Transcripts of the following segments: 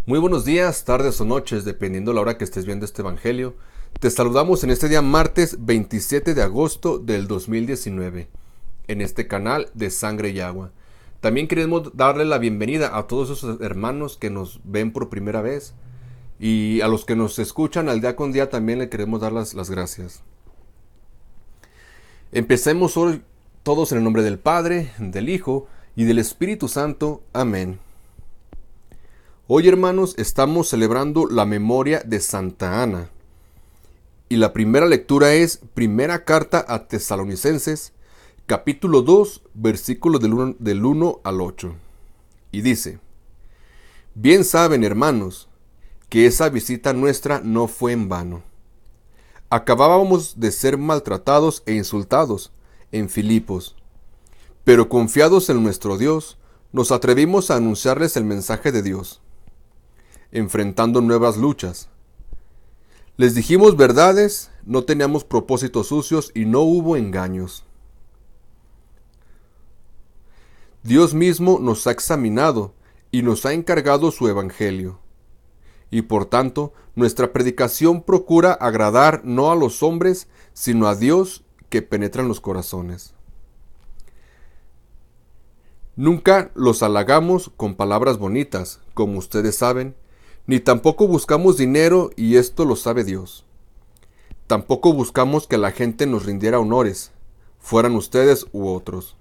Muy buenos días, tardes o noches, dependiendo la hora que estés viendo este evangelio. Te saludamos en este día martes 27 de agosto del 2019, en este canal de Sangre y Agua. También queremos darle la bienvenida a todos esos hermanos que nos ven por primera vez y a los que nos escuchan al día con día también le queremos dar las gracias. Empecemos hoy todos en el nombre del Padre, del Hijo y del Espíritu Santo. Amén. Hoy, hermanos, estamos celebrando la memoria de Santa Ana. Y la primera lectura es Primera Carta a Tesalonicenses, capítulo 2, versículos del 1 al 8. Y dice: Bien saben, hermanos, que esa visita nuestra no fue en vano. Acabábamos de ser maltratados e insultados en Filipos, pero confiados en nuestro Dios, nos atrevimos a anunciarles el mensaje de Dios, enfrentando nuevas luchas. Les dijimos verdades, no teníamos propósitos sucios y no hubo engaños. Dios mismo nos ha examinado y nos ha encargado su evangelio. Y por tanto, nuestra predicación procura agradar no a los hombres, sino a Dios que penetra en los corazones. Nunca los halagamos con palabras bonitas, como ustedes saben, ni tampoco buscamos dinero, y esto lo sabe Dios. Tampoco buscamos que la gente nos rindiera honores, fueran ustedes u otros.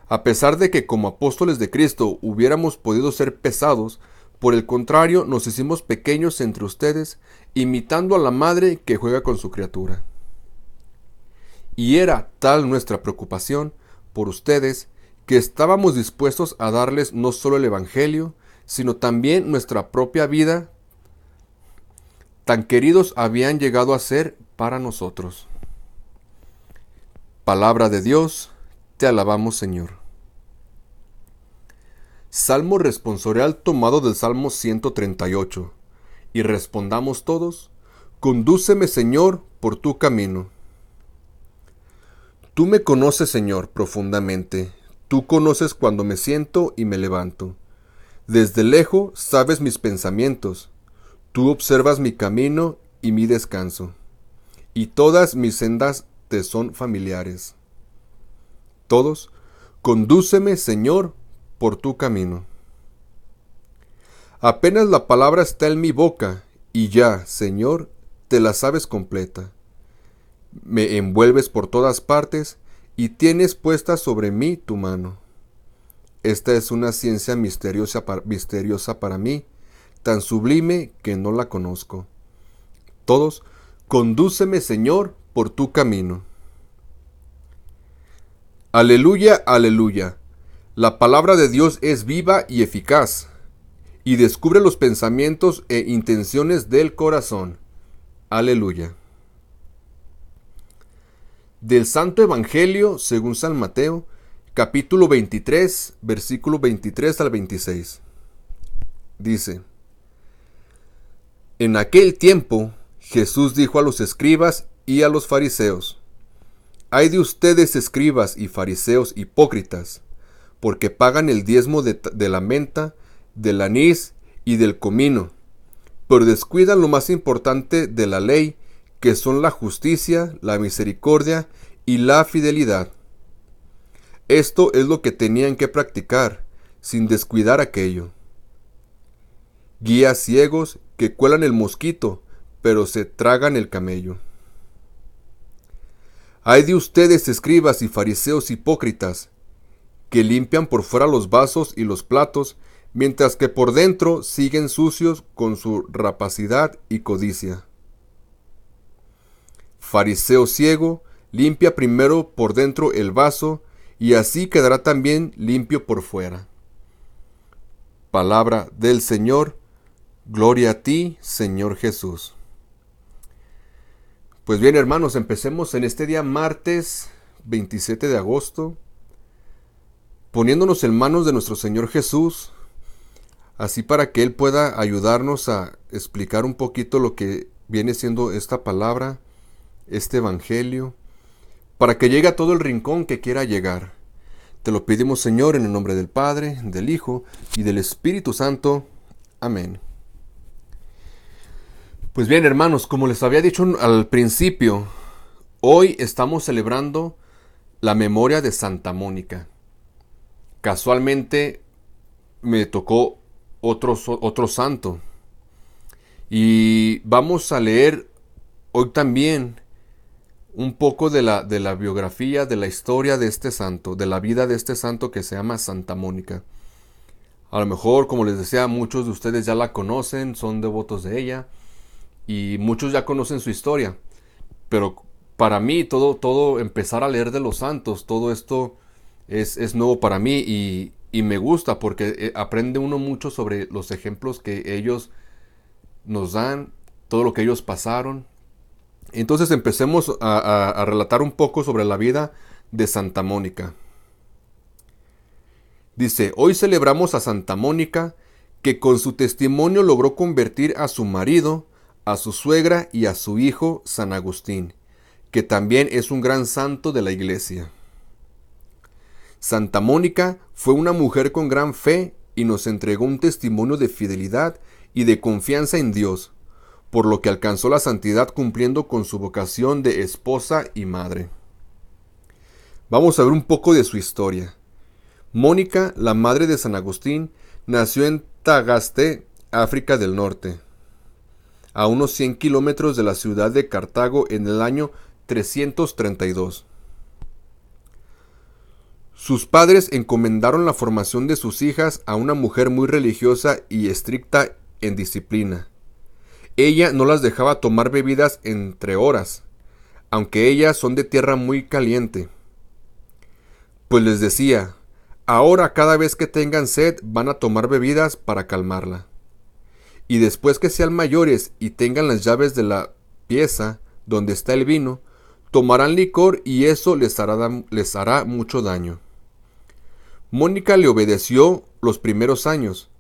A pesar de que como apóstoles de Cristo hubiéramos podido ser pesados, por el contrario nos hicimos pequeños entre ustedes, imitando a la madre que juega con su criatura. Y era tal nuestra preocupación por ustedes, que estábamos dispuestos a darles no solo el Evangelio, sino también nuestra propia vida. Tan queridos habían llegado a ser para nosotros. Palabra de Dios, te alabamos, Señor. Salmo responsorial tomado del Salmo 138. Y respondamos todos: Condúceme, Señor, por tu camino. Tú me conoces, Señor, profundamente. Tú conoces cuando me siento y me levanto. Desde lejos sabes mis pensamientos. Tú observas mi camino y mi descanso. Y todas mis sendas te son familiares. Todos, condúceme, Señor, por tu camino. Apenas la palabra está en mi boca, y ya, Señor, te la sabes completa. Me envuelves por todas partes, y tienes puesta sobre mí tu mano. Esta es una ciencia misteriosa para mí, tan sublime que no la conozco. Todos, condúceme, Señor, por tu camino. Aleluya, aleluya. La palabra de Dios es viva y eficaz, y descubre los pensamientos e intenciones del corazón. Aleluya. Del Santo Evangelio según San Mateo, capítulo 23, versículo 23 al 26. Dice: En aquel tiempo, Jesús dijo a los escribas y a los fariseos: Ay de ustedes, escribas y fariseos hipócritas, porque pagan el diezmo de la menta, del anís y del comino, pero descuidan lo más importante de la ley, que son la justicia, la misericordia y la fidelidad. Esto es lo que tenían que practicar, sin descuidar aquello. Guías ciegos que cuelan el mosquito, pero se tragan el camello. Ay de ustedes, escribas y fariseos hipócritas, que limpian por fuera los vasos y los platos, mientras que por dentro siguen sucios con su rapacidad y codicia. Fariseo ciego, limpia primero por dentro el vaso, y así quedará también limpio por fuera. Palabra del Señor. Gloria a ti, Señor Jesús. Pues bien, hermanos, empecemos en este día martes 27 de agosto, poniéndonos en manos de nuestro Señor Jesús, así para que Él pueda ayudarnos a explicar un poquito lo que viene siendo esta palabra, este evangelio, para que llegue a todo el rincón que quiera llegar. Te lo pedimos, Señor, en el nombre del Padre, del Hijo y del Espíritu Santo. Amén. Pues bien, hermanos, como les había dicho al principio, hoy estamos celebrando la memoria de Santa Mónica. Casualmente me tocó otro santo. Y vamos a leer hoy también un poco de la biografía, de la historia de este santo, de la vida de este santo que se llama Santa Mónica. A lo mejor, como les decía, muchos de ustedes ya la conocen, son devotos de ella y muchos ya conocen su historia. Pero para mí todo empezar a leer de los santos, todo esto es nuevo para mí y me gusta porque aprende uno mucho sobre los ejemplos que ellos nos dan, todo lo que ellos pasaron. Entonces empecemos a relatar un poco sobre la vida de Santa Mónica. Dice, hoy celebramos a Santa Mónica, que con su testimonio logró convertir a su marido, a su suegra y a su hijo San Agustín, que también es un gran santo de la iglesia. Santa Mónica fue una mujer con gran fe y nos entregó un testimonio de fidelidad y de confianza en Dios, por lo que alcanzó la santidad cumpliendo con su vocación de esposa y madre. Vamos a ver un poco de su historia. Mónica, la madre de San Agustín, nació en Tagaste, África del Norte, a unos 100 kilómetros de la ciudad de Cartago en el año 332. Sus padres encomendaron la formación de sus hijas a una mujer muy religiosa y estricta en disciplina. Ella no las dejaba tomar bebidas entre horas, aunque ellas son de tierra muy caliente. Pues les decía, ahora cada vez que tengan sed van a tomar bebidas para calmarla. Y después que sean mayores y tengan las llaves de la pieza donde está el vino, tomarán licor y eso les hará mucho daño. Mónica le obedeció los primeros años,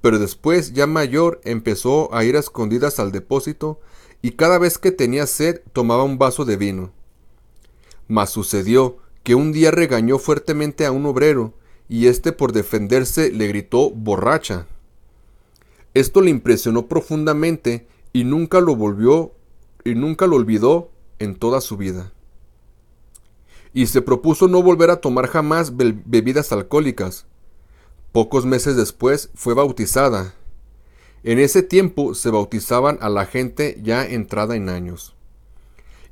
pero después, ya mayor, empezó a ir a escondidas al depósito y cada vez que tenía sed tomaba un vaso de vino. Mas sucedió que un día regañó fuertemente a un obrero y éste por defenderse le gritó borracha. Esto le impresionó profundamente y nunca lo olvidó en toda su vida. Y se propuso no volver a tomar jamás bebidas alcohólicas. Pocos meses después fue bautizada. En ese tiempo se bautizaban a la gente ya entrada en años.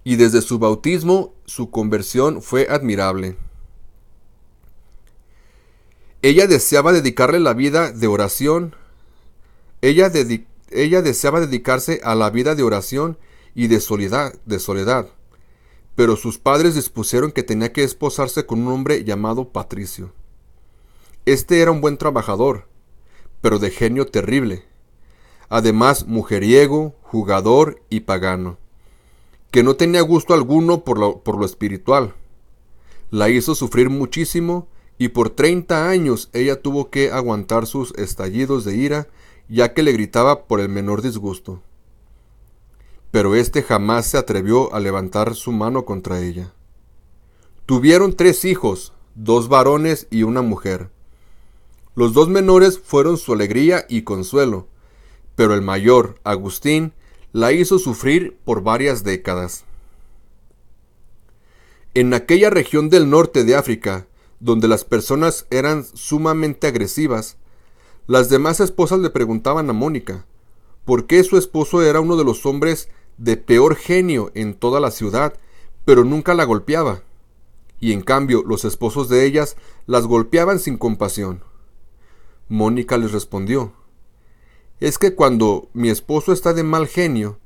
Y desde su bautismo su conversión fue admirable. Ella deseaba dedicarle la vida de oración. Ella deseaba dedicarse a la vida de oración y de soledad. Pero sus padres dispusieron que tenía que esposarse con un hombre llamado Patricio. Este era un buen trabajador, pero de genio terrible. Además, mujeriego, jugador y pagano, que no tenía gusto alguno por lo espiritual. La hizo sufrir muchísimo y por 30 años ella tuvo que aguantar sus estallidos de ira, ya que le gritaba por el menor disgusto. Pero éste jamás se atrevió a levantar su mano contra ella. Tuvieron 3 hijos, 2 varones y una mujer. Los 2 menores fueron su alegría y consuelo, pero el mayor, Agustín, la hizo sufrir por varias décadas. En aquella región del norte de África, donde las personas eran sumamente agresivas, las demás esposas le preguntaban a Mónica por qué su esposo era uno de los hombres de peor genio en toda la ciudad, pero nunca la golpeaba, y en cambio los esposos de ellas las golpeaban sin compasión. Mónica les respondió, es que cuando mi esposo está de mal genio,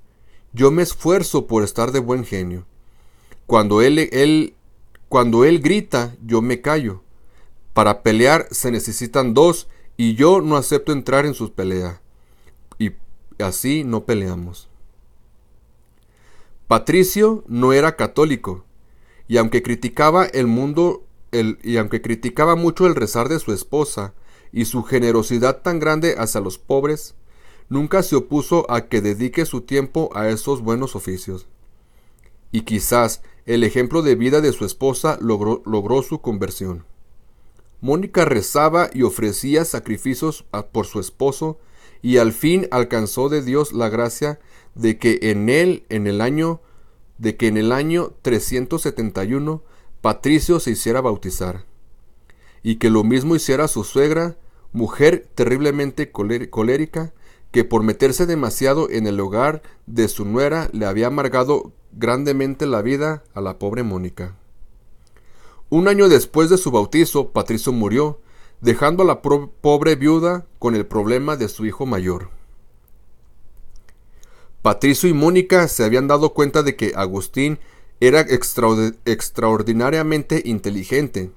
yo me esfuerzo por estar de buen genio. Cuando él grita, yo me callo. Para pelear se necesitan 2 y yo no acepto entrar en sus peleas. Y así no peleamos. Patricio no era católico, y aunque criticaba mucho el rezar de su esposa y su generosidad tan grande hacia los pobres, nunca se opuso a que dedique su tiempo a esos buenos oficios. Y quizás el ejemplo de vida de su esposa logró su conversión. Mónica rezaba y ofrecía sacrificios por su esposo y al fin alcanzó de Dios la gracia de que en el año 371 Patricio se hiciera bautizar, y que lo mismo hiciera su suegra, mujer terriblemente colérica, que por meterse demasiado en el hogar de su nuera le había amargado grandemente la vida a la pobre Mónica. Un año después de su bautizo, Patricio murió, dejando a la pobre viuda con el problema de su hijo mayor. Patricio y Mónica se habían dado cuenta de que Agustín era extraordinariamente inteligente,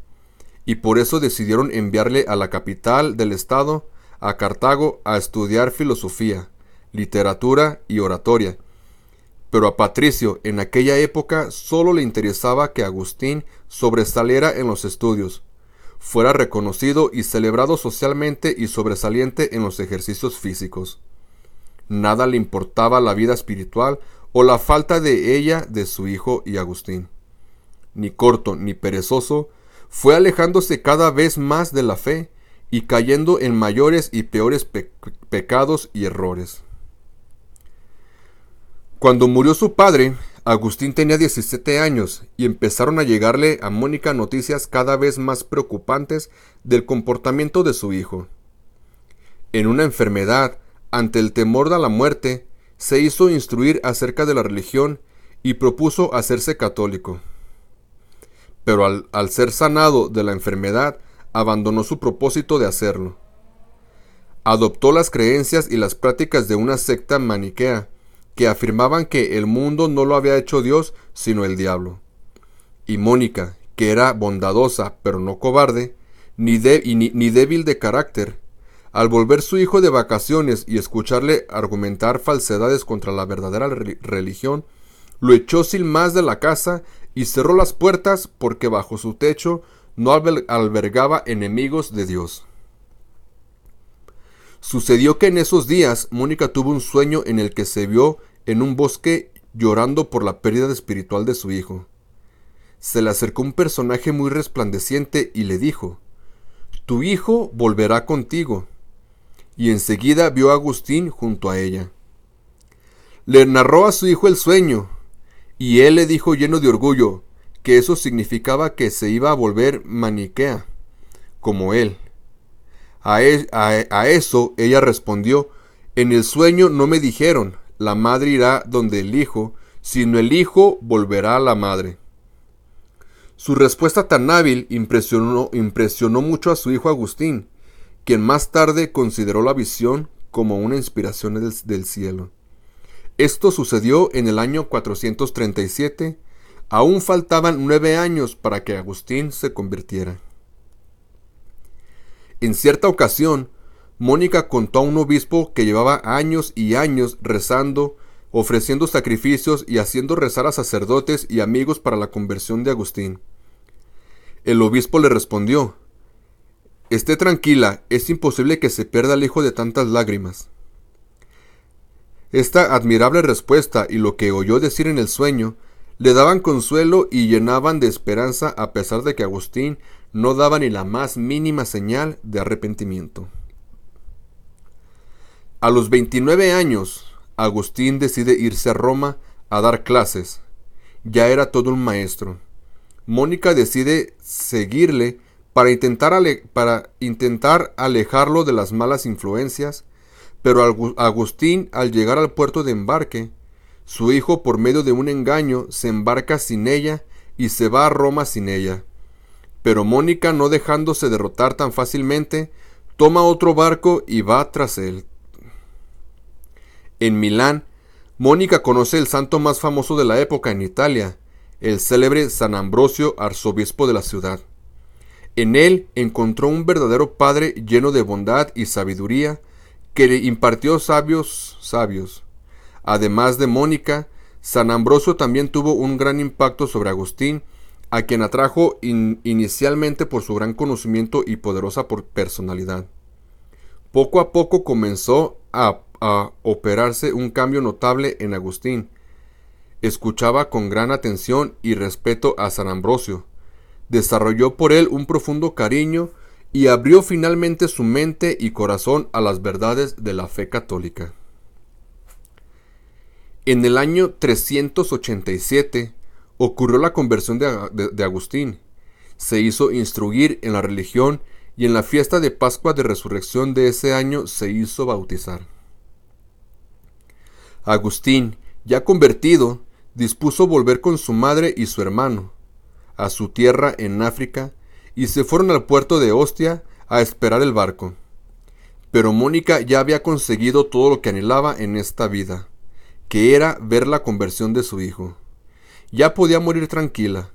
y por eso decidieron enviarle a la capital del estado, a Cartago, a estudiar filosofía, literatura y oratoria. Pero a Patricio en aquella época solo le interesaba que Agustín sobresaliera en los estudios, fuera reconocido y celebrado socialmente y sobresaliente en los ejercicios físicos. Nada le importaba la vida espiritual o la falta de ella de su hijo y Agustín. Ni corto ni perezoso, fue alejándose cada vez más de la fe y cayendo en mayores y peores pecados y errores. Cuando murió su padre, Agustín tenía 17 años y empezaron a llegarle a Mónica noticias cada vez más preocupantes del comportamiento de su hijo. En una enfermedad, ante el temor de la muerte, se hizo instruir acerca de la religión y propuso hacerse católico. Pero al ser sanado de la enfermedad, abandonó su propósito de hacerlo. Adoptó las creencias y las prácticas de una secta maniquea, que afirmaban que el mundo no lo había hecho Dios, sino el diablo. Y Mónica, que era bondadosa, pero no cobarde, ni débil de carácter, al volver su hijo de vacaciones y escucharle argumentar falsedades contra la verdadera religión, lo echó sin más de la casa y cerró las puertas porque bajo su techo no albergaba enemigos de Dios. Sucedió que en esos días Mónica tuvo un sueño en el que se vio en un bosque llorando por la pérdida espiritual de su hijo. Se le acercó un personaje muy resplandeciente y le dijo: «Tu hijo volverá contigo». Y enseguida vio a Agustín junto a ella. Le narró a su hijo el sueño, y él le dijo lleno de orgullo que eso significaba que se iba a volver maniquea, como él. A eso ella respondió: «En el sueño no me dijeron, la madre irá donde el hijo, sino el hijo volverá a la madre». Su respuesta tan hábil impresionó mucho a su hijo Agustín, quien más tarde consideró la visión como una inspiración del cielo. Esto sucedió en el año 437. Aún faltaban 9 años para que Agustín se convirtiera. En cierta ocasión, Mónica contó a un obispo que llevaba años y años rezando, ofreciendo sacrificios y haciendo rezar a sacerdotes y amigos para la conversión de Agustín. El obispo le respondió: «Esté tranquila, es imposible que se pierda el hijo de tantas lágrimas». Esta admirable respuesta y lo que oyó decir en el sueño le daban consuelo y llenaban de esperanza, a pesar de que Agustín no daba ni la más mínima señal de arrepentimiento. A los 29 años, Agustín decide irse a Roma a dar clases. Ya era todo un maestro. Mónica decide seguirle para intentar alejarlo de las malas influencias, pero Agustín, al llegar al puerto de embarque, su hijo, por medio de un engaño, se embarca sin ella y se va a Roma sin ella. Pero Mónica, no dejándose derrotar tan fácilmente, toma otro barco y va tras él. En Milán, Mónica conoce el santo más famoso de la época en Italia, el célebre San Ambrosio, arzobispo de la ciudad. En él encontró un verdadero padre lleno de bondad y sabiduría, que le impartió sabios. Además de Mónica, San Ambrosio también tuvo un gran impacto sobre Agustín, a quien atrajo inicialmente por su gran conocimiento y poderosa personalidad. Poco a poco comenzó a operarse un cambio notable en Agustín. Escuchaba con gran atención y respeto a San Ambrosio. Desarrolló por él un profundo cariño y abrió finalmente su mente y corazón a las verdades de la fe católica. En el año 387 ocurrió la conversión de Agustín. Se hizo instruir en la religión y en la fiesta de Pascua de Resurrección de ese año se hizo bautizar. Agustín, ya convertido, dispuso volver con su madre y su hermano a su tierra en África y se fueron al puerto de Ostia a esperar el barco. Pero Mónica ya había conseguido todo lo que anhelaba en esta vida, que era ver la conversión de su hijo. Ya podía morir tranquila.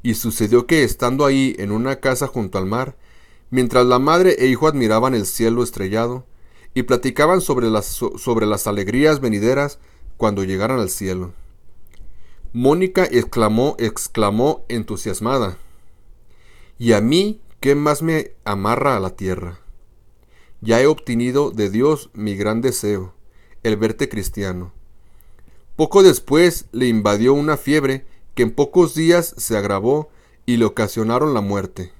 Y sucedió que estando ahí en una casa junto al mar, mientras la madre e hijo admiraban el cielo estrellado y platicaban sobre las alegrías venideras cuando llegaran al cielo, Mónica exclamó entusiasmada: ¿y a mí qué más me amarra a la tierra? Ya he obtenido de Dios mi gran deseo, el verte cristiano. Poco después le invadió una fiebre que en pocos días se agravó y le ocasionaron la muerte.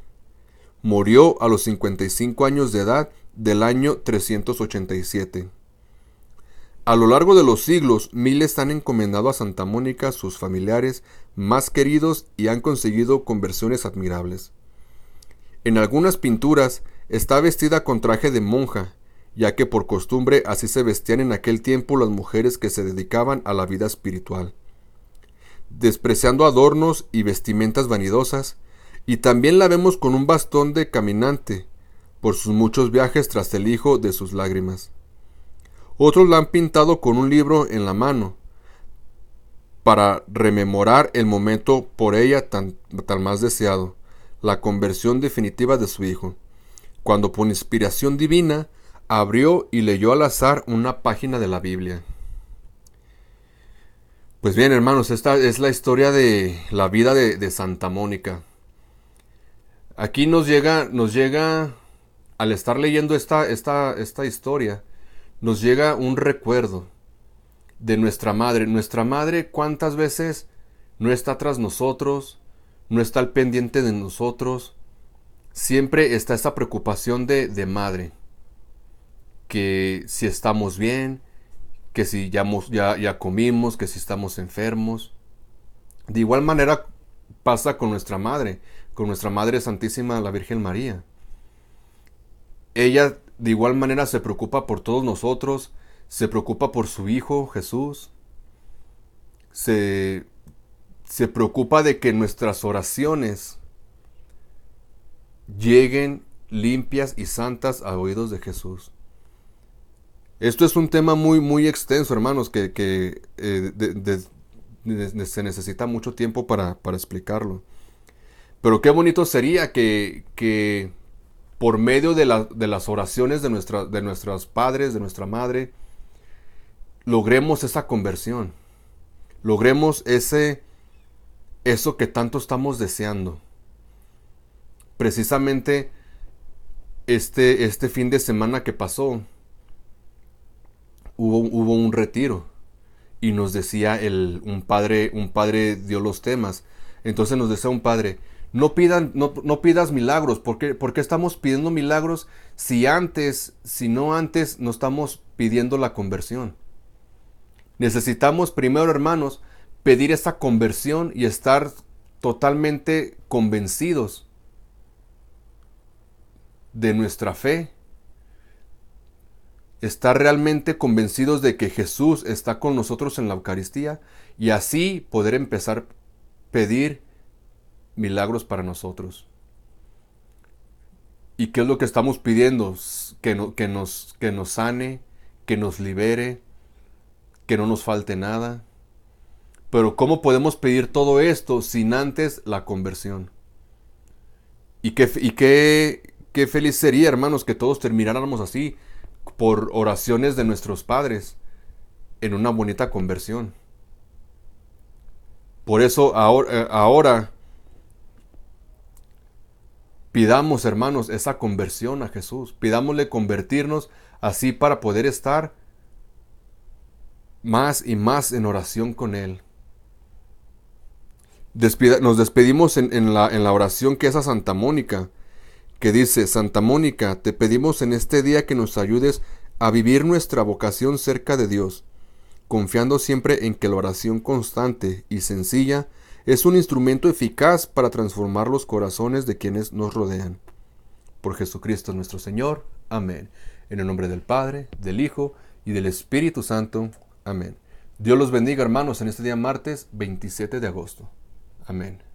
Murió a los 55 años de edad del año 387. A lo largo de los siglos, miles han encomendado a Santa Mónica sus familiares más queridos y han conseguido conversiones admirables. En algunas pinturas está vestida con traje de monja, ya que por costumbre así se vestían en aquel tiempo las mujeres que se dedicaban a la vida espiritual, despreciando adornos y vestimentas vanidosas, y también la vemos con un bastón de caminante, por sus muchos viajes tras el hijo de sus lágrimas. Otros la han pintado con un libro en la mano, para rememorar el momento por ella tan más deseado, la conversión definitiva de su hijo, cuando por inspiración divina abrió y leyó al azar una página de la Biblia. Pues bien, hermanos, esta es la historia de la vida de Santa Mónica. Aquí nos llega, al estar leyendo esta historia, nos llega un recuerdo de nuestra madre. Nuestra madre, ¿cuántas veces no está tras nosotros? No está al pendiente de nosotros. Siempre está esta preocupación de madre. Que si estamos bien, que si ya comimos, que si estamos enfermos. De igual manera pasa con nuestra Madre Santísima, la Virgen María. Ella de igual manera se preocupa por todos nosotros, se preocupa por su Hijo Jesús, se preocupa de que nuestras oraciones lleguen limpias y santas a oídos de Jesús. Esto es un tema muy, muy extenso, hermanos, que se necesita mucho tiempo para explicarlo. Pero qué bonito sería que por medio de las oraciones de nuestros padres, de nuestra madre, logremos esa conversión. Logremos eso que tanto estamos deseando. Precisamente este fin de semana que pasó, hubo un retiro y nos decía un padre dio los temas. Entonces nos decía un padre: no pidas milagros. ¿Por qué estamos pidiendo milagros si no antes no estamos pidiendo la conversión? Necesitamos primero, hermanos, pedir esa conversión y estar totalmente convencidos de nuestra fe. Estar realmente convencidos de que Jesús está con nosotros en la Eucaristía y así poder empezar a pedir milagros para nosotros. ¿Y qué es lo que estamos pidiendo? Que nos sane, que nos libere, que no nos falte nada. Pero ¿cómo podemos pedir todo esto sin antes la conversión? Y qué feliz sería, hermanos, que todos termináramos así, por oraciones de nuestros padres, en una bonita conversión. Por eso ahora pidamos, hermanos, esa conversión a Jesús. Pidámosle convertirnos así para poder estar más y más en oración con Él. Nos despedimos en la oración que es a Santa Mónica, que dice: Santa Mónica, te pedimos en este día que nos ayudes a vivir nuestra vocación cerca de Dios, confiando siempre en que la oración constante y sencilla es un instrumento eficaz para transformar los corazones de quienes nos rodean. Por Jesucristo nuestro Señor. Amén. En el nombre del Padre, del Hijo y del Espíritu Santo. Amén. Dios los bendiga, hermanos, en este día martes 27 de agosto. Amén.